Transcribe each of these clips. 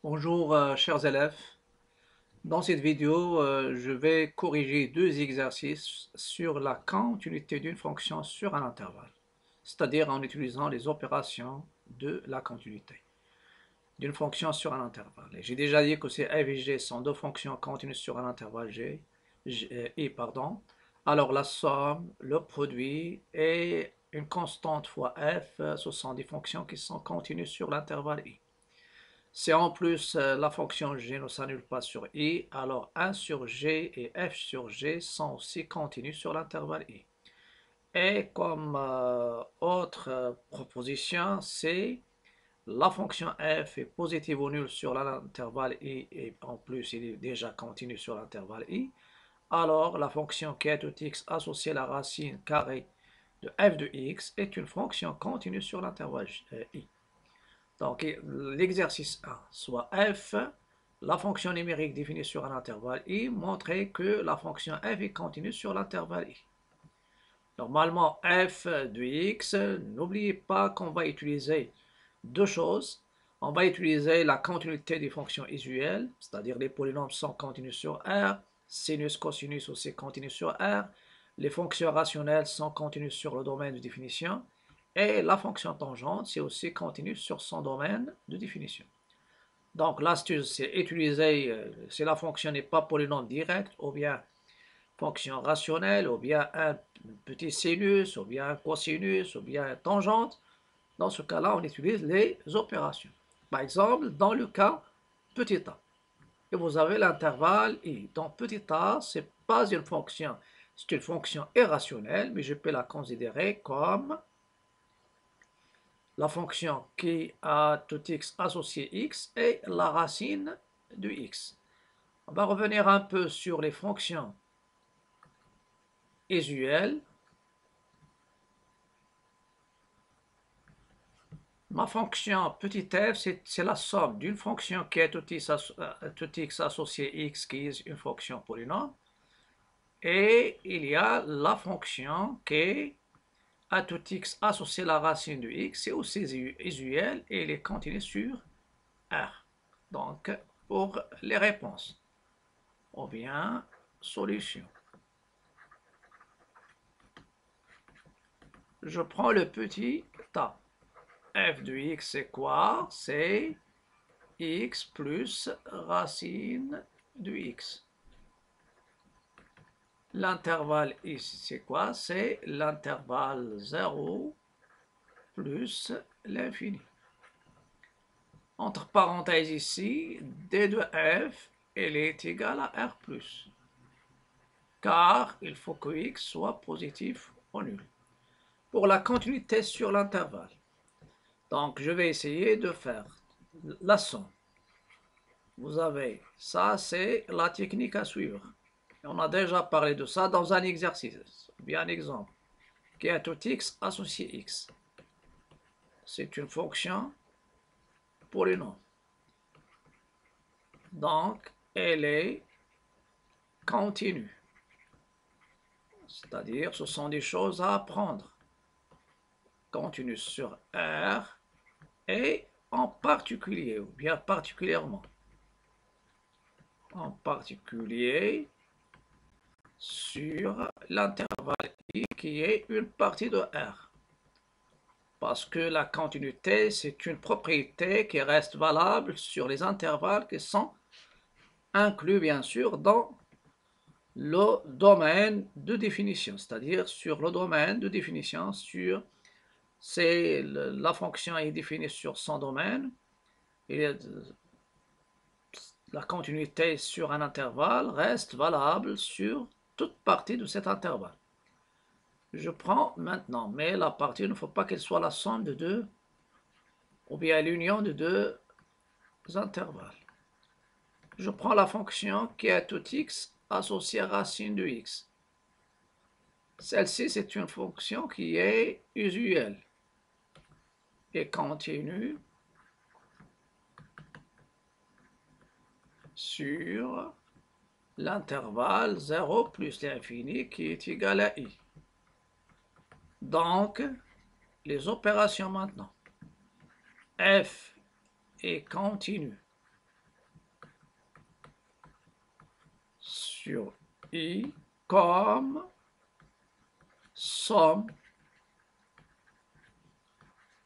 Bonjour chers élèves, dans cette vidéo je vais corriger deux exercices sur la continuité d'une fonction sur un intervalle, c'est-à-dire en utilisant les opérations de la continuité d'une fonction sur un intervalle. Et j'ai déjà dit que ces f et g sont deux fonctions continues sur un intervalle i, pardon. Alors la somme, le produit et une constante fois f, ce sont des fonctions qui sont continues sur l'intervalle i. Si en plus la fonction g ne s'annule pas sur i, alors 1 sur g et f sur g sont aussi continus sur l'intervalle i. Et comme autre proposition, c'est la fonction f est positive ou nulle sur l'intervalle i et en plus il est déjà continu sur l'intervalle i, alors la fonction qui est toute x associée à la racine carrée de f de x est une fonction continue sur l'intervalle i. Donc, l'exercice 1, soit f, la fonction numérique définie sur un intervalle i, montrer que la fonction f est continue sur l'intervalle i. Normalement, f de x, n'oubliez pas qu'on va utiliser deux choses. On va utiliser la continuité des fonctions usuelles, c'est-à-dire les polynômes sont continus sur R, sinus, cosinus aussi continus sur R, les fonctions rationnelles sont continues sur le domaine de définition, et la fonction tangente, c'est aussi continu sur son domaine de définition. Donc l'astuce, c'est utiliser, si la fonction n'est pas polynôme direct, ou bien fonction rationnelle, ou bien un petit sinus, ou bien un cosinus, ou bien tangente. Dans ce cas-là, on utilise les opérations. Par exemple, dans le cas petit a, et vous avez l'intervalle i. Donc petit a, ce n'est pas une fonction, c'est une fonction irrationnelle, mais je peux la considérer comme la fonction qui a tout x associé x et la racine de x. On va revenir un peu sur les fonctions usuelles. Ma fonction petit f, c'est la somme d'une fonction qui est tout x associé x, qui est une fonction polynôme, et il y a la fonction qui a tout x associé la racine de x, c'est aussi usuel et il est continu sur R. Donc, pour les réponses, on vient solution. Je prends le petit a. F de x, c'est quoi? C'est x plus racine de x. L'intervalle ici, c'est quoi? C'est l'intervalle 0 plus l'infini. Entre parenthèses ici, d de f, elle est égale à r plus. Car il faut que x soit positif ou nul. Pour la continuité sur l'intervalle. Donc, je vais essayer de faire la somme. Vous avez, ça c'est la technique à suivre. On a déjà parlé de ça dans un exercice, bien un exemple, qui est tout x associé x. C'est une fonction polynôme. Donc, elle est continue. C'est-à-dire, ce sont des choses à apprendre. Continue sur R et en particulier, ou bien particulièrement. En particulier sur l'intervalle i qui est une partie de R. Parce que la continuité, c'est une propriété qui reste valable sur les intervalles qui sont inclus, bien sûr, dans le domaine de définition, c'est-à-dire sur le domaine de définition, la fonction est définie sur son domaine, et la continuité sur un intervalle reste valable sur toute partie de cet intervalle. Je prends maintenant, mais la partie, il ne faut pas qu'elle soit la somme de deux, ou bien l'union de deux intervalles. Je prends la fonction qui est tout x associée à racine de x. Celle-ci, c'est une fonction qui est usuelle et continue sur l'intervalle 0 plus l'infini qui est égal à i. Donc, les opérations maintenant. F est continue sur I comme somme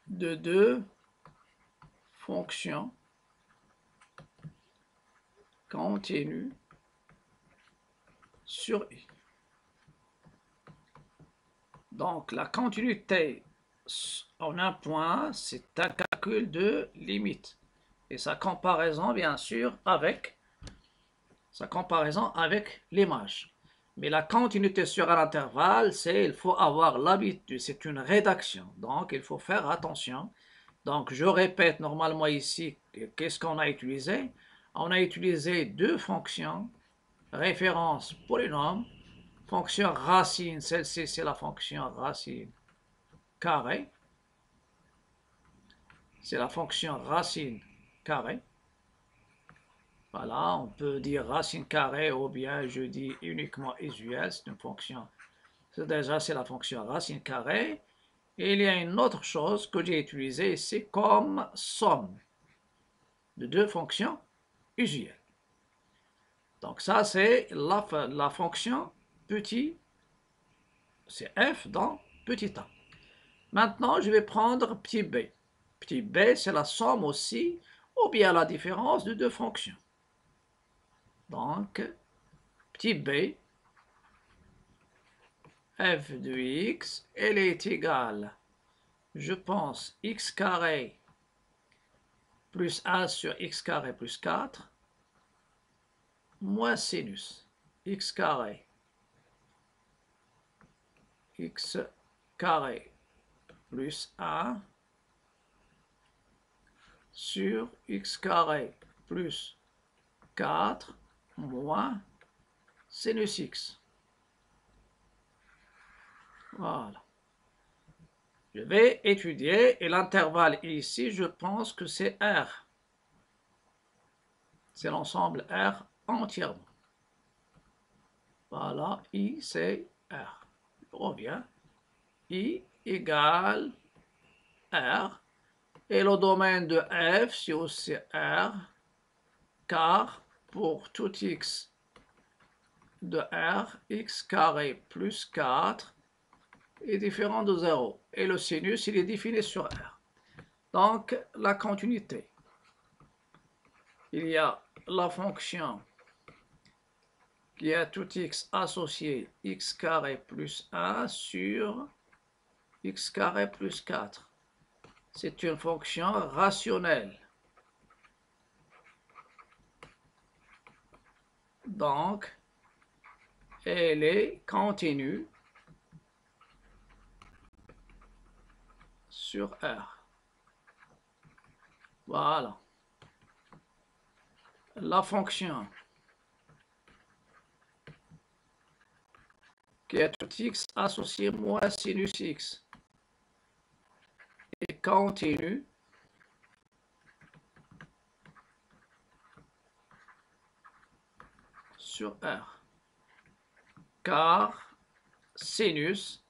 de deux fonctions continues sur I. Donc la continuité en un point, c'est un calcul de limite. Et sa comparaison, bien sûr, avec l'image. Mais la continuité sur un intervalle, il faut avoir l'habitude, c'est une rédaction. Donc il faut faire attention. Donc je répète normalement ici, qu'est-ce qu'on a utilisé? On a utilisé deux fonctions, référence polynôme, fonction racine, celle-ci c'est la fonction racine carré. C'est la fonction racine carré. Voilà, on peut dire racine carrée ou bien je dis uniquement usuel, c'est une fonction. Déjà, c'est la fonction racine carrée. Et il y a une autre chose que j'ai utilisée ici comme somme de deux fonctions usuelles. Donc ça, c'est la fonction petit, c'est f dans petit a. Maintenant, je vais prendre petit b. Petit b, c'est la somme aussi, ou bien la différence de deux fonctions. Donc, petit b, f de x, elle est égale, je pense, x carré plus 1 sur x carré plus 4, moins sinus x carré plus 1 sur x carré plus 4 moins sinus x. Voilà. Je vais étudier et l'intervalle ici, je pense que c'est R. C'est l'ensemble R entièrement. Voilà, I c'est R. Je reviens. I égale R. Et le domaine de F, c'est aussi R, car pour tout x de R, x carré plus 4 est différent de 0. Et le sinus, il est défini sur R. Donc, la continuité. Il y a la fonction qui a tout x associé x carré plus 1 sur x carré plus 4. C'est une fonction rationnelle. Donc, elle est continue sur R. Voilà. La fonction qui est tout x associé moins sinus x est continue sur R. Car sinus,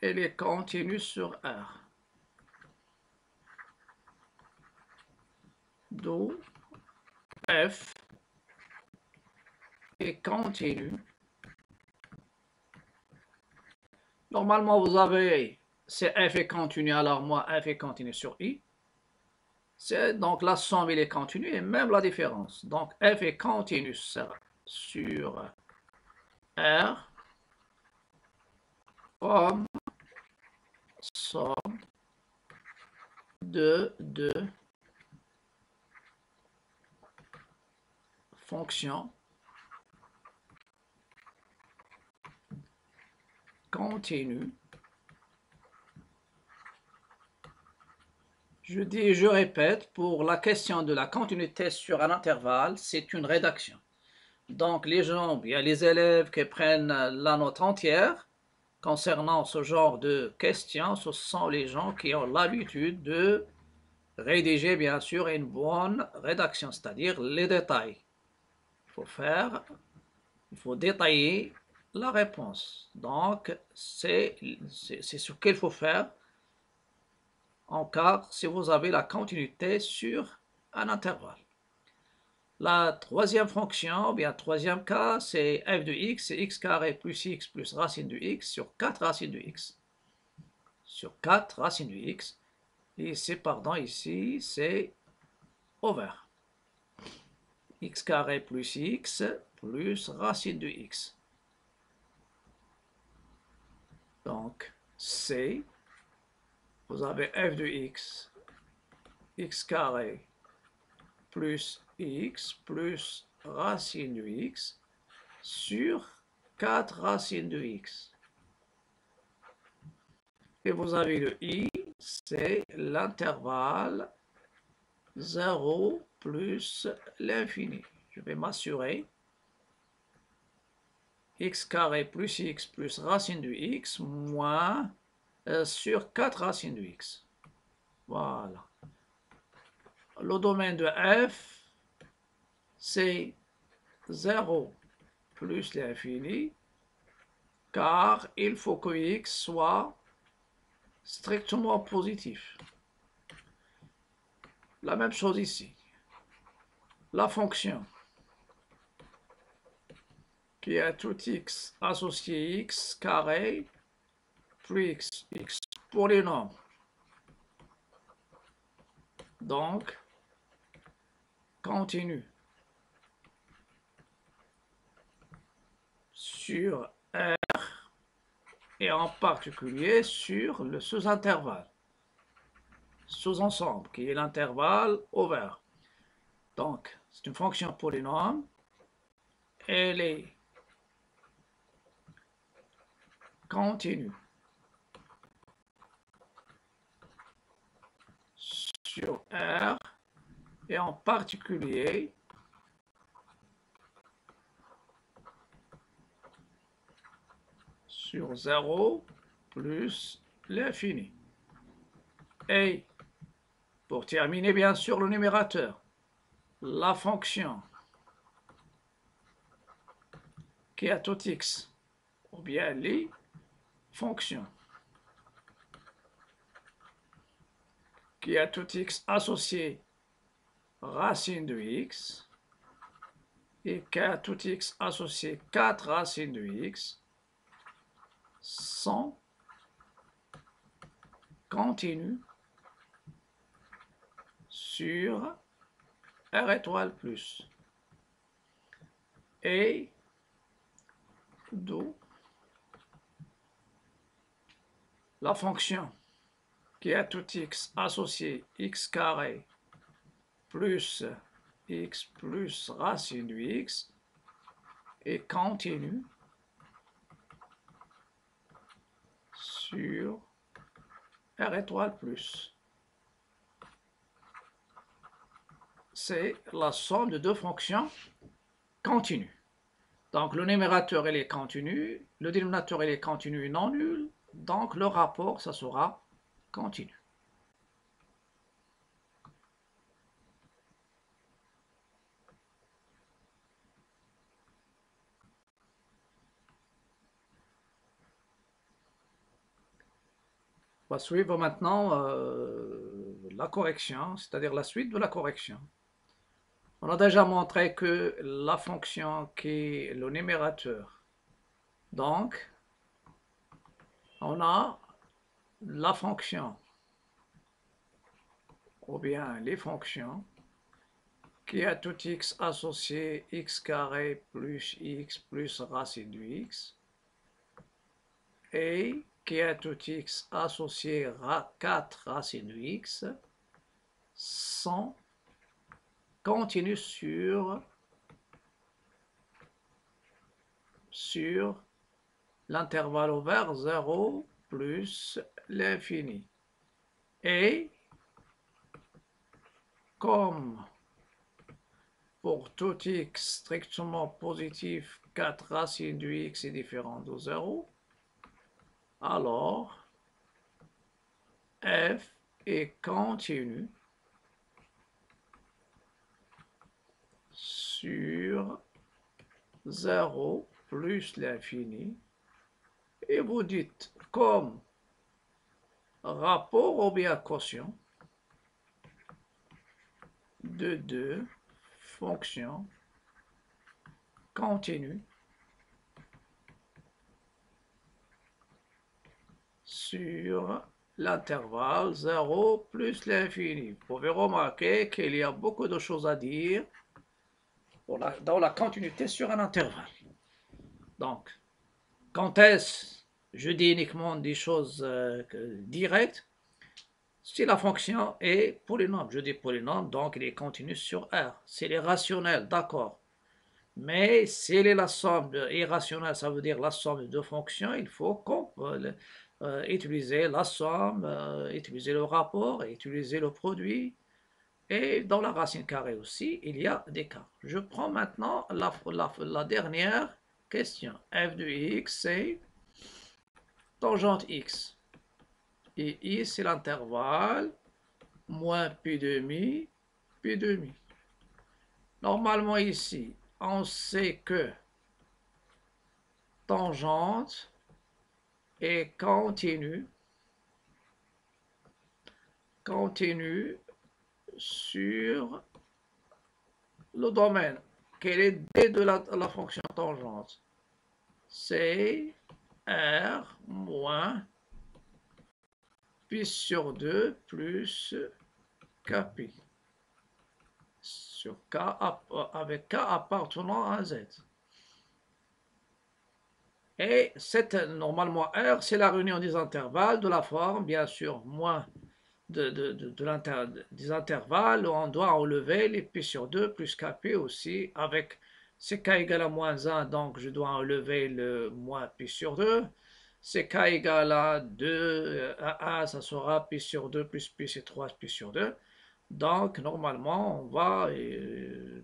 elle est continue sur R. D'où F est continue. Normalement, vous avez, c'est F est continu, alors moi, F est continu sur I. Donc la somme, il est continue, et même la différence. Donc F est continu sur R comme somme de deux fonctions continues. Je dis et je répète, pour la question de la continuité sur un intervalle, c'est une rédaction. Donc les gens, bien les élèves qui prennent la note entière concernant ce genre de questions, ce sont les gens qui ont l'habitude de rédiger bien sûr une bonne rédaction, c'est-à-dire les détails. Il faut détailler la réponse. Donc c'est ce qu'il faut faire en cas si vous avez la continuité sur un intervalle. La troisième fonction, ou bien troisième cas, c'est f de x, c'est x carré plus x plus racine de x sur 4 racines de x. Sur 4 racines de x. Et c'est, pardon, ici, c'est over. X carré plus x plus racine de x. Donc, c'est, vous avez f de x, x carré plus x plus racine de x sur 4 racines de x. Et vous avez le i, c'est l'intervalle 0 plus l'infini. Je vais m'assurer. X carré plus x plus racine de x moins sur 4 racines de x. Voilà. Le domaine de f, c'est 0 plus l'infini, car il faut que x soit strictement positif. La même chose ici. La fonction qui a tout x associé x carré plus x pour les nombres. Donc, continue sur R et en particulier sur le sous-intervalle, sous-ensemble qui est l'intervalle over. Donc, c'est une fonction polynôme. Elle est continue sur R et en particulier sur 0 plus l'infini. Et pour terminer, bien sûr, le numérateur, la fonction qui a tout x, ou bien les fonctions qui a tout x associé racine de x et qui a tout x associé 4 racines de x sont continues sur R étoile plus. Et d'où la fonction qui a tout x associé x carré plus x plus racine de x est continue sur R étoile plus. C'est la somme de deux fonctions continues. Donc le numérateur il est continu, le dénominateur il est continu non nul, donc le rapport ça sera continu. On va suivre maintenant la correction, c'est-à-dire la suite de la correction. On a déjà montré que la fonction qui est le numérateur, donc on a la fonction, ou bien les fonctions, qui a tout x associé x carré plus x plus racine de x, et qui a tout x associé 4 racines de x, sont continue sur l'intervalle ouvert 0 plus l'infini. Et comme pour tout x strictement positif, 4 racines de x est différent de 0, alors f est continu sur 0 plus l'infini, et vous dites comme rapport ou bien quotient de 2 fonction continue sur l'intervalle 0 plus l'infini. Vous pouvez remarquer qu'il y a beaucoup de choses à dire dans la continuité sur un intervalle. Donc, quand est-ce, je dis uniquement des choses directes, si la fonction est polynôme, je dis polynôme, donc il est continu sur R. S'il est rationnel, d'accord. Mais s'il est la somme irrationnelle, ça veut dire la somme de fonctions, il faut utiliser la somme, utiliser le rapport, utiliser le produit. Et dans la racine carrée aussi, il y a des cas. Je prends maintenant la dernière question. F de x, c'est tangente x. Et i, c'est l'intervalle, moins pi demi, pi demi. Normalement ici, on sait que tangente est continue sur le domaine. Quel est d de la fonction tangente? C'est r moins pi sur 2 plus kpi sur k avec k appartenant à z. Et normalement R, c'est la réunion des intervalles de la forme, bien sûr, moins des intervalles, on doit enlever les pi sur 2 plus kp aussi, avec c'est k égale à moins 1, donc je dois enlever le moins pi sur 2. C'est k égale à 2, à 1, ça sera pi sur 2 plus pi sur 3 pi sur 2. Donc, normalement, on va,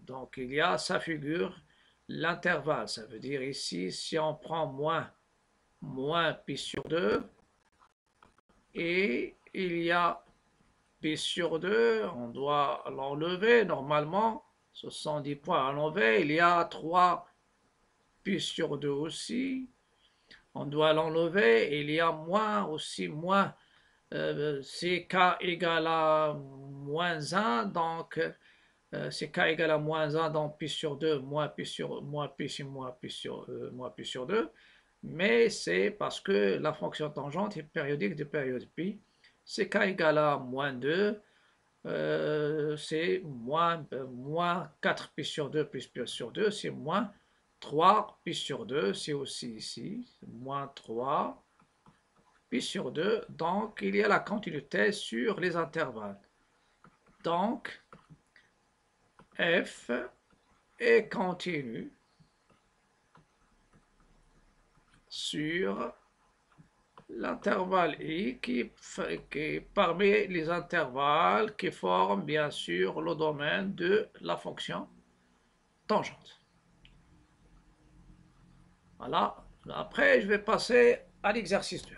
donc il y a, ça figure l'intervalle. Ça veut dire ici, si on prend moins pi sur 2, et il y a pi sur 2, on doit l'enlever normalement. Ce sont 10 points à enlever. Il y a 3 pi sur 2 aussi. On doit l'enlever. Il y a moins. C'est k égale à moins 1. Donc, c'est k égale à moins 1. Donc, pi sur 2, moins pi sur 2. Mais c'est parce que la fonction tangente est périodique de période pi. C'est k égale à moins 2, c'est moins 4 pi sur 2 plus pi sur 2, c'est moins 3 pi sur 2, c'est aussi ici, moins 3 pi sur 2. Donc, il y a la continuité sur les intervalles. Donc, f est continu sur l'intervalle i qui est parmi les intervalles qui forment bien sûr le domaine de la fonction tangente. Voilà. Après, je vais passer à l'exercice 2.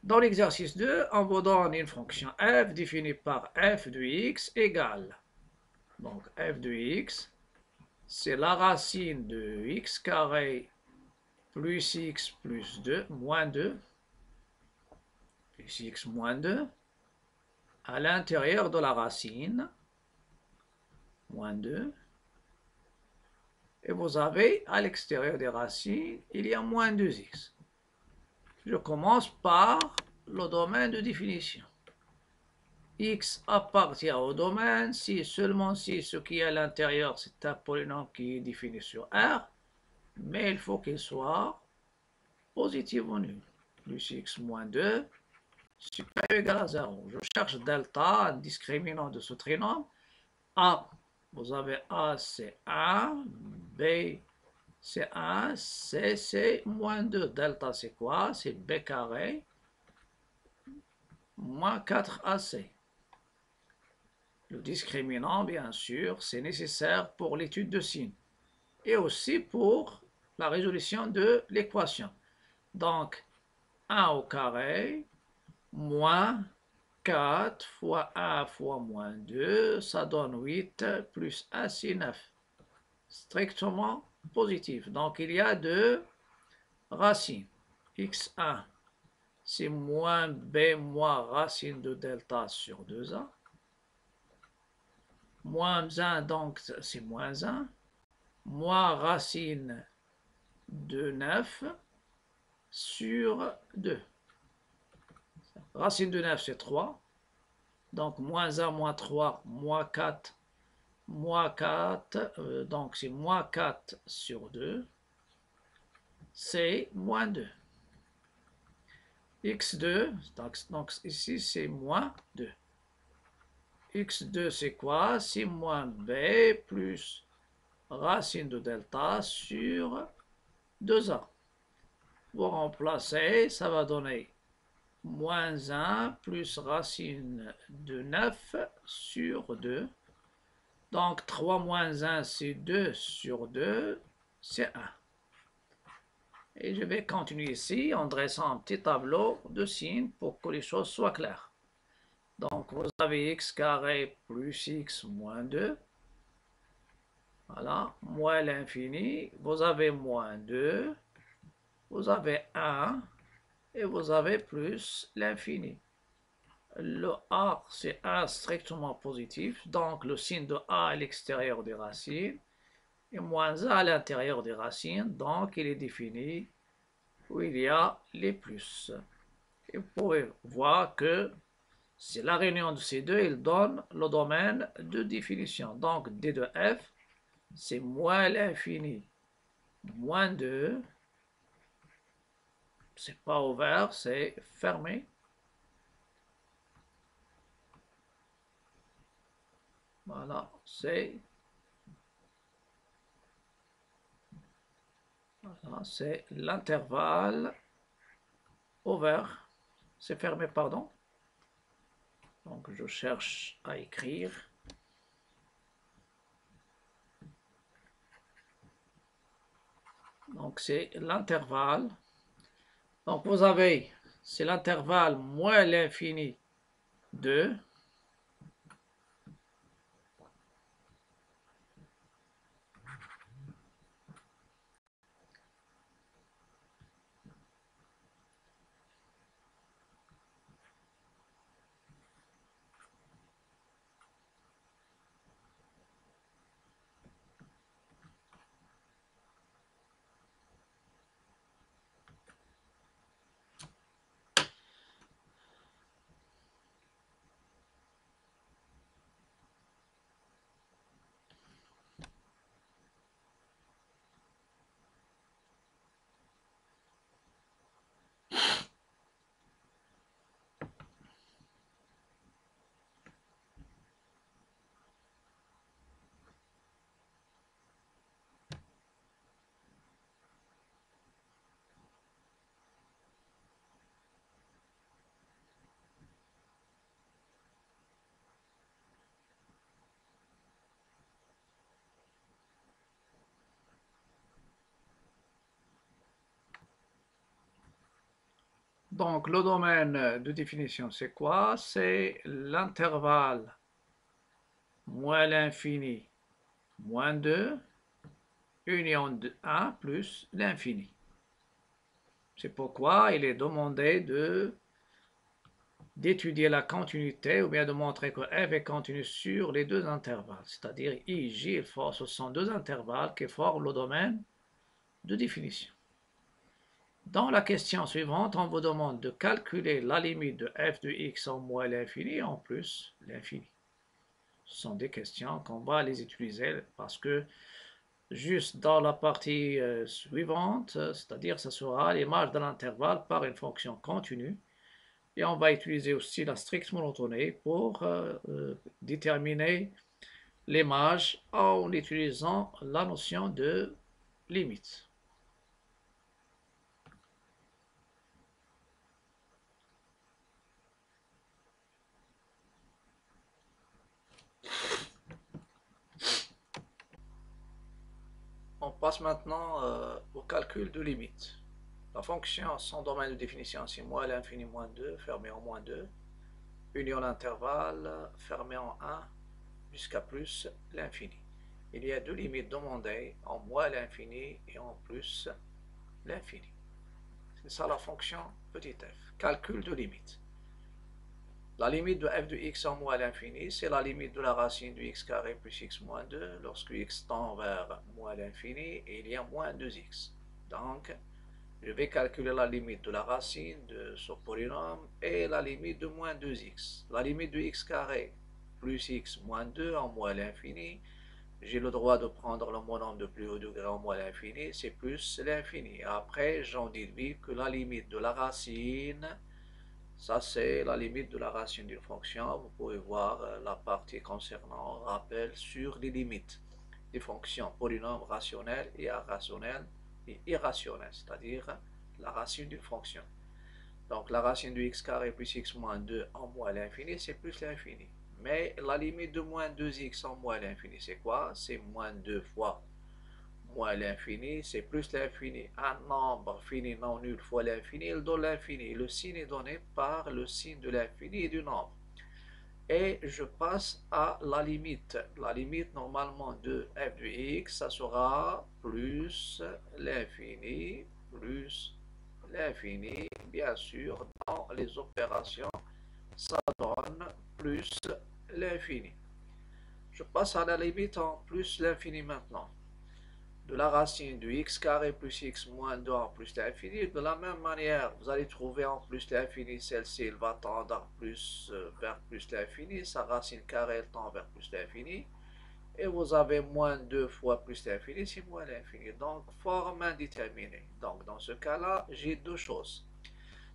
Dans l'exercice 2, on vous donne une fonction f définie par f de x égale. Donc f de x, c'est la racine de x carré plus x plus 2, moins 2, plus x moins 2, à l'intérieur de la racine, moins 2, et vous avez à l'extérieur des racines, il y a moins 2x. Je commence par le domaine de définition. X appartient au domaine si seulement si ce qui est à l'intérieur c'est un polynôme qui est défini sur R, mais il faut qu'il soit positif ou nul. Plus x moins 2, supérieur ou égal à 0. Je cherche delta, un discriminant de ce trinôme. A, vous avez A c'est 1, B c'est 1, C c'est moins 2. Delta c'est quoi? C'est B carré moins 4AC. Le discriminant, bien sûr, c'est nécessaire pour l'étude de signes et aussi pour la résolution de l'équation. Donc, 1 au carré moins 4 fois 1 fois moins 2, ça donne 8 plus 1, c'est 9. Strictement positif. Donc, il y a deux racines. x1, c'est moins b moins racine de delta sur 2a. moins 1, donc c'est moins 1, moins racine de 9 sur 2. Racine de 9, c'est 3. Donc, moins 1, moins 3, moins 4, moins 4. Donc, c'est moins 4 sur 2. C'est moins 2. x2, donc ici, c'est moins 2. x2, c'est quoi? C'est moins b plus racine de delta sur 2a. Pour remplacer, ça va donner moins 1 plus racine de 9 sur 2. Donc 3 moins 1, c'est 2 sur 2, c'est 1. Et je vais continuer ici en dressant un petit tableau de signes pour que les choses soient claires. Donc vous avez x carré plus x moins 2. Voilà, moins l'infini. Vous avez moins 2. Vous avez 1. Et vous avez plus l'infini. Le A, c'est A strictement positif, donc le signe de A à l'extérieur des racines, et moins A à l'intérieur des racines, donc il est défini où il y a les plus. Et vous pouvez voir que c'est la réunion de ces deux, il donne le domaine de définition. Donc D de F, c'est moins l'infini, moins 2, c'est pas ouvert, c'est fermé. Voilà, c'est l'intervalle ouvert, c'est fermé, pardon. Donc je cherche à écrire. Donc c'est l'intervalle. Donc vous avez, c'est l'intervalle moins l'infini de donc le domaine de définition, c'est quoi? C'est l'intervalle moins l'infini moins 2 union de 1 plus l'infini. C'est pourquoi il est demandé d'étudier la continuité ou bien de montrer que f est continu sur les deux intervalles, c'est-à-dire I, J et F, ce sont deux intervalles qui forment le domaine de définition. Dans la question suivante, on vous demande de calculer la limite de f de x en moins l'infini et en plus l'infini. Ce sont des questions qu'on va les utiliser parce que juste dans la partie suivante, c'est-à-dire ça sera l'image de l'intervalle par une fonction continue. Et on va utiliser aussi la stricte monotonie pour déterminer l'image en utilisant la notion de limite. On passe maintenant au calcul de limite. La fonction sans domaine de définition, c'est moins l'infini moins 2, fermé en moins 2, union l'intervalle, fermé en 1, jusqu'à plus l'infini. Il y a deux limites demandées, en moins l'infini et en plus l'infini. C'est ça la fonction petit f, calcul de limite. La limite de f de x en moins l'infini, c'est la limite de la racine de x carré plus x moins 2. Lorsque x tend vers moins l'infini, il y a moins 2x. Donc, je vais calculer la limite de la racine de ce polynôme et la limite de moins 2x. La limite de x carré plus x moins 2 en moins l'infini, j'ai le droit de prendre le monôme de plus haut degré en moins l'infini, c'est plus l'infini. Après, j'en déduis que la limite de la racine, ça c'est la limite de la racine d'une fonction. Vous pouvez voir la partie concernant rappel sur les limites des fonctions polynômes rationnels et irrationnels, c'est-à-dire la racine d'une fonction. Donc la racine de x carré plus x moins 2 en moins l'infini, c'est plus l'infini. Mais la limite de moins 2x en moins l'infini, c'est quoi? C'est moins 2 fois moins l'infini, c'est plus l'infini. Un nombre fini non nul fois l'infini, il donne l'infini. Le signe est donné par le signe de l'infini et du nombre. Et je passe à la limite. La limite normalement de f de x, ça sera plus l'infini, bien sûr, dans les opérations, ça donne plus l'infini. Je passe à la limite en plus l'infini maintenant. De la racine de x carré plus x moins 2 en plus l'infini, de la même manière, vous allez trouver en plus l'infini, celle-ci, elle va tendre plus, vers plus l'infini, sa racine carrée tend vers plus l'infini, et vous avez moins 2 fois plus l'infini, c'est moins l'infini, donc forme indéterminée. Donc dans ce cas-là, j'ai deux choses.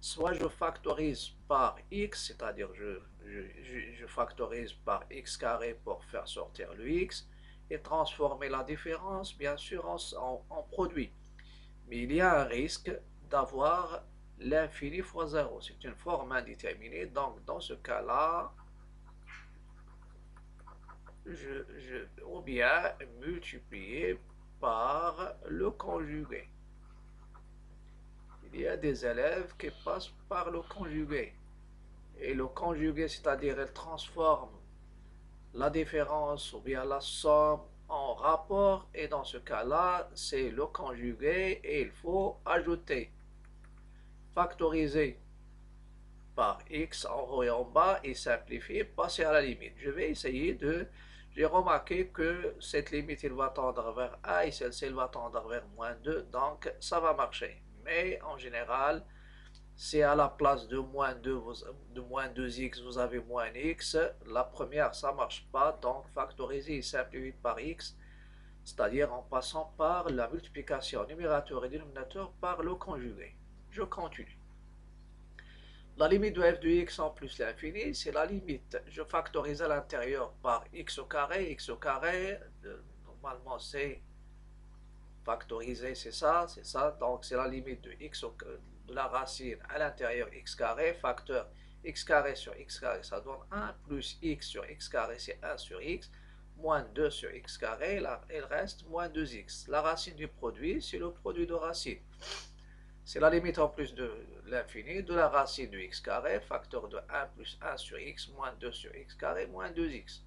Soit je factorise par x, c'est-à-dire je factorise par x carré pour faire sortir le x, et transformer la différence, bien sûr, en produit. Mais il y a un risque d'avoir l'infini fois 0. C'est une forme indéterminée, donc dans ce cas-là, ou bien multiplier par le conjugué. Il y a des élèves qui passent par le conjugué. Et le conjugué, c'est-à-dire elle transforme la différence ou bien la somme en rapport, et dans ce cas-là, c'est le conjugué et il faut ajouter, factoriser par x en haut et en bas et simplifier, passer à la limite. Je vais essayer de... J'ai remarqué que cette limite, elle va tendre vers a et celle-ci, elle va tendre vers moins 2, donc ça va marcher. Mais en général, si à la place de moins 2, de moins 2x, vous avez moins x, la première, ça ne marche pas, donc factoriser et simplifier par x, c'est-à-dire en passant par la multiplication numérateur et dénominateur par le conjugué. Je continue. La limite de f de x en plus l'infini, c'est la limite. Je factorise à l'intérieur par x au carré, normalement c'est factoriser, c'est ça, donc c'est la limite de x de la racine à l'intérieur x carré, facteur x carré sur x carré, ça donne 1, plus x sur x carré, c'est 1 sur x, moins 2 sur x carré, là, il reste moins 2x. La racine du produit, c'est le produit de racine. C'est la limite en plus de l'infini de la racine de x carré, facteur de 1 plus 1 sur x, moins 2 sur x carré, moins 2x.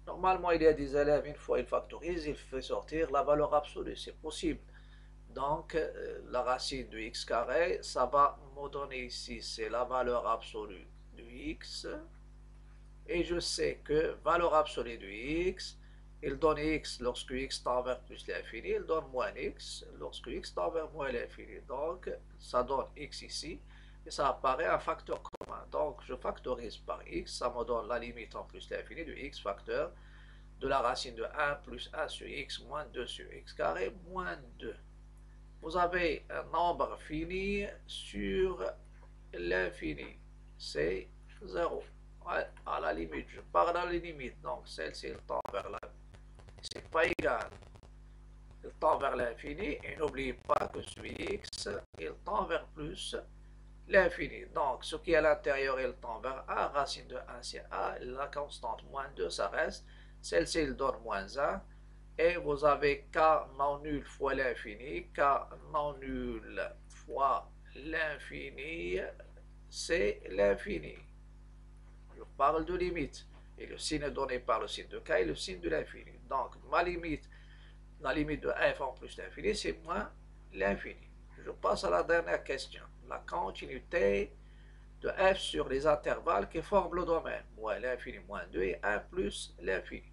Normalement, il y a des élèves, une fois ils factorisent, ils font sortir la valeur absolue, c'est possible. Donc, la racine de x carré, ça va me donner ici, c'est la valeur absolue de x. Et je sais que valeur absolue de x, il donne x lorsque x tend vers plus l'infini, il donne moins x lorsque x tend vers moins l'infini. Donc, ça donne x ici, et ça apparaît un facteur commun. Donc, je factorise par x, ça me donne la limite en plus l'infini de x facteur de la racine de 1 plus 1 sur x moins 2 sur x carré moins 2. Vous avez un nombre fini sur l'infini, c'est 0. À la limite, je pars dans les limites, donc celle-ci tend vers l'infini, c'est pas égal, il tend vers l'infini, et n'oubliez pas que sur x, il tend vers plus l'infini. Donc, ce qui est à l'intérieur, il tend vers a, racine de 1 c'est a, la constante moins 2, ça reste, celle-ci, il donne moins 1, et vous avez k non nul fois l'infini, k non nul fois l'infini, c'est l'infini. Je parle de limite, et le signe est donné par le signe de k et le signe de l'infini. Donc, ma limite, la limite de f en plus l'infini, c'est moins l'infini. Je passe à la dernière question. La continuité de f sur les intervalles qui forment le domaine, moins l'infini moins 2 et 1 plus l'infini.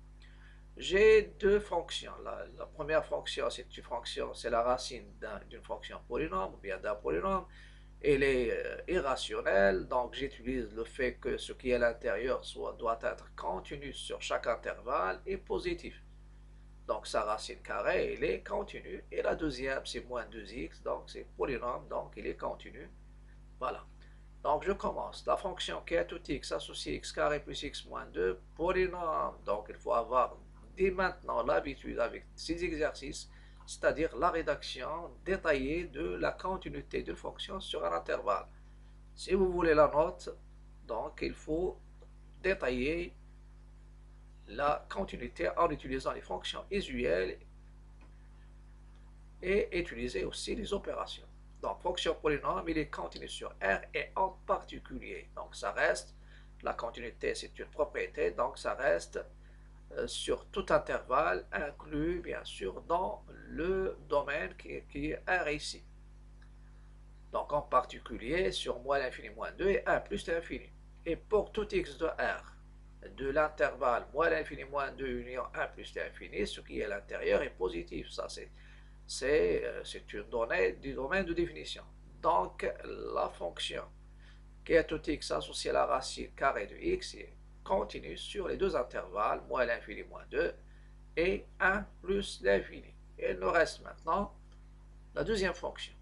J'ai deux fonctions. La première fonction, c'est une fonction, c'est la racine d'une fonction polynôme ou bien d'un polynôme. Elle est irrationnelle, donc j'utilise le fait que ce qui est à l'intérieur doit être continu sur chaque intervalle et positif. Donc sa racine carrée, elle est continue. Et la deuxième, c'est moins 2x, donc c'est polynôme, donc il est continu. Voilà. Donc je commence. La fonction qui est tout x associée x carré plus x moins 2, polynôme. Donc il faut avoir dès maintenant l'habitude avec ces exercices, c'est-à-dire la rédaction détaillée de la continuité d'une fonction sur un intervalle. Si vous voulez la note, donc il faut détailler la continuité en utilisant les fonctions usuelles et utiliser aussi les opérations. Donc, fonction polynôme, il est continu sur R et en particulier. Donc, ça reste, la continuité, c'est une propriété, donc ça reste sur tout intervalle, inclus bien sûr dans le domaine qui est R ici. Donc, en particulier sur moins l'infini moins 2 et 1 plus l'infini. Et pour tout x de R, de l'intervalle moins l'infini moins 2 union 1 plus l'infini, ce qui est à l'intérieur est positif. Ça, c'est une donnée du domaine de définition. Donc, la fonction qui est tout x associée à la racine carrée de x continue sur les deux intervalles, moins l'infini moins 2 et 1 plus l'infini. Et il nous reste maintenant la deuxième fonction,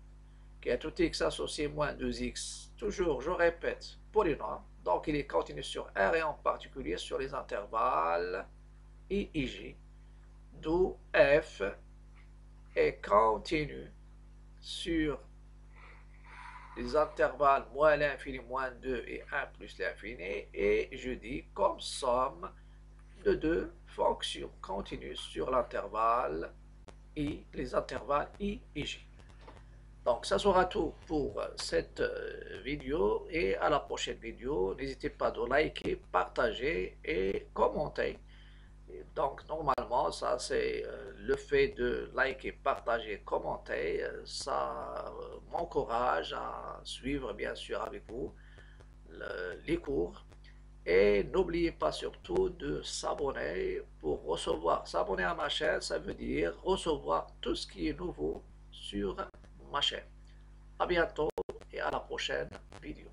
qui est tout x associé moins 2x, toujours, je répète, polynôme. Donc, il est continu sur R et en particulier sur les intervalles I et J, d'où f est continu sur les intervalles moins l'infini moins 2 et 1 plus l'infini, et je dis comme somme de deux fonctions continues sur l'intervalle I, les intervalles I et J. Donc ça sera tout pour cette vidéo et à la prochaine vidéo. N'hésitez pas de liker, partager et commenter. Donc normalement ça c'est le fait de liker, partager, commenter, ça m'encourage à suivre bien sûr avec vous les cours. Et n'oubliez pas surtout de s'abonner pour recevoir. S'abonner à ma chaîne, ça veut dire recevoir tout ce qui est nouveau sur ma chaîne. À bientôt et à la prochaine vidéo.